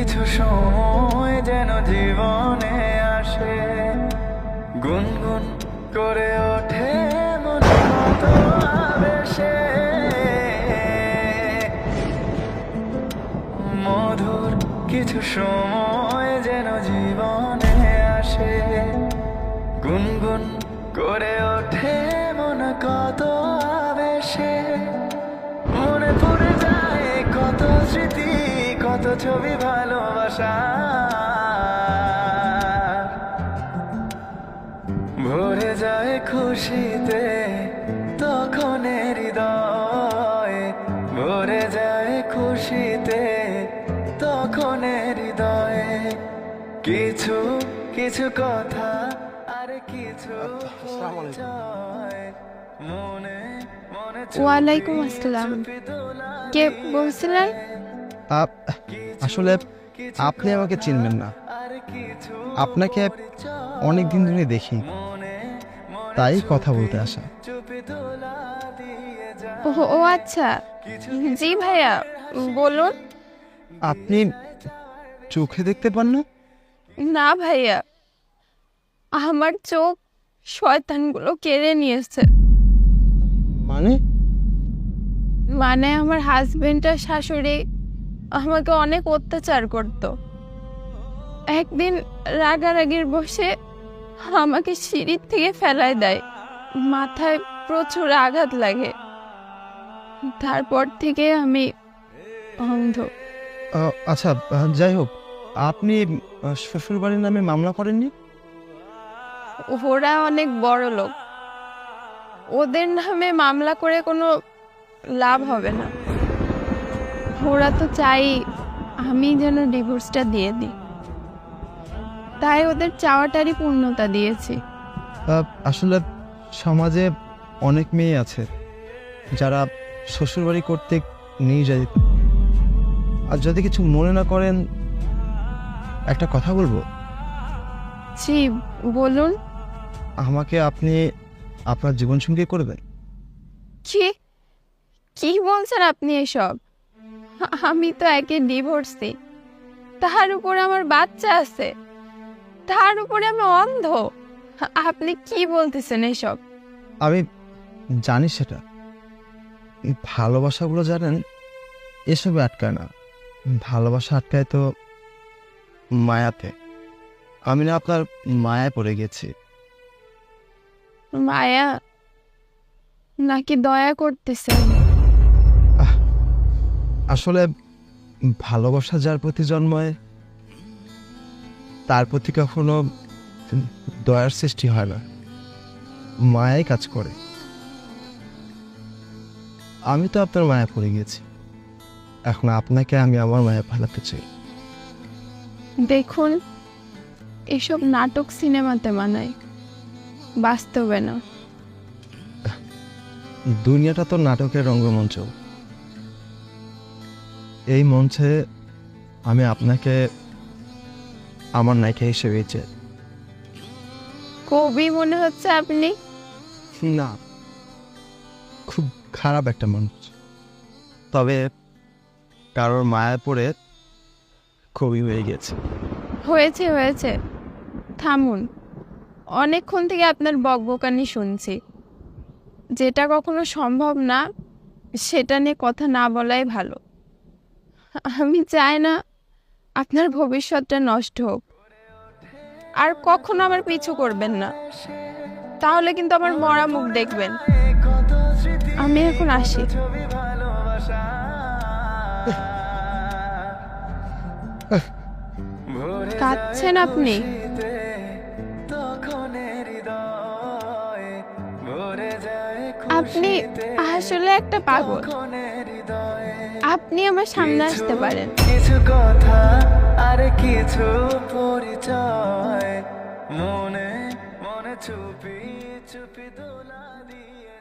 কিছু সময় যেন জীবনে আসে, গুনগুন করে ওঠে মনে কত আবেশে। মধুর কিছু সময় যেন জীবনে আসে, গুনগুন করে ওঠে মনে কত আবেশে। মনে পড়ে যায় কত স্মৃতি, কত ছবি ভালোবাসা, ভরে যায় খুশিতে তখন হৃদয়, ভরে যায় খুশিতে তখন হৃদয়ে। কিছু কিছু কথা আর কিছু পরিচয়, মনে মনে ওয়ালাইকুম আসসালাম। কে বলছিলেন? আসলে আপনি আমাকে চিনবেন না, আপনাকে অনেক দিন ধরে দেখি, তাই কথা বলতে আসা। ও আচ্ছা, জি ভাইয়া বলুন। আপনি চোখে দেখতে পান না? না ভাইয়া, আমার চোখ শয়তানগুলো কেড়ে নিয়েছে। মানে? মানে আমার হাজবেন্ড আর শাশুড়ি আমাকে অনেক অত্যাচার করত। একদিন রাগারাগির বসে আমাকে সিঁড়ির থেকে ফেলায় দেয়, মাথায় প্রচুর আঘাত লাগে। তারপর থেকে আমি অন্ধ। আচ্ছা, যাই হোক, আপনি শ্বশুরবাড়ির নামে মামলা করেননি? ওরা অনেক বড় লোক, ওদের নামে মামলা করে কোনো লাভ হবে না। ওরা তো চাই আমি যেন ডিভোর্সটা দিয়ে দিই, তাই ওদের চাওয়াটারই পূর্ণতা দিয়েছি। আসলে সমাজে অনেক মেয়ে আছে যারা শ্বশুরবাড়ি করতে নির্যাতিত। আর যদি কিছু মনে না করেন, একটা কথা বলবো? জি বলুন। আমাকে আপনি আপনার জীবনসঙ্গী করবেন? কি কি বলছেন আপনি এসব? আমি তো একে ডিভোর্সি, তার উপরে আমার বাচ্চা আছে, তার উপরে আমি অন্ধ। আপনি কি বলতেছেন এসব? আমি জানি সেটা, ভালোবাসাগুলো জানেন এসবে আটকায় না, ভালোবাসা আটকায় তো মায়াতে। আমি না আপনার মায়ায় পড়ে গেছি। মায়া নাকি দয়া করতেছেন? আসলে ভালোবাসা যার প্রতি জন্মায় তার প্রতি কখনো দয়ার সৃষ্টি হয় না, মায়াই কাজ করে। আমি তো আপনার মায়া পড়ে গেছি, এখন আপনাকে আমি আমার মায়া ফেলাতে চাই। দেখুন, এসব নাটক সিনেমাতে মানায়, বাস্তবে না। দুনিয়াটা তো নাটকের রঙ্গমঞ্চ, এই মঞ্চে আমি আপনাকে আমার নায়িকা হিসেবে চাই। কবি মনে হচ্ছে আপনি। না, খুব খারাপ একটা মানুষ, তবে কারোর মায়া পড়ে কবি হয়ে গেছে। হয়েছে হয়েছে, থামুন। অনেকক্ষণ থেকে আপনার বকবকানি শুনছি। যেটা কখনো সম্ভব না সেটা নিয়ে কথা না বলাই ভালো। আমি চাই না আপনার ভবিষ্যৎটা নষ্ট হোক। আর কখনো আমার পিছু করবেন না, তাহলে কিন্তু আমার মরা মুখ দেখবেন। আমি এখন আসি। কাঁদছেন আপনি? আপনি আসলে একটা পাগল। আপনি আমার সামনে আসতে পারেন। কিছু কথা আর কিছু পরিচয়, মনে মনে চুপি চুপি দোলা দিয়ে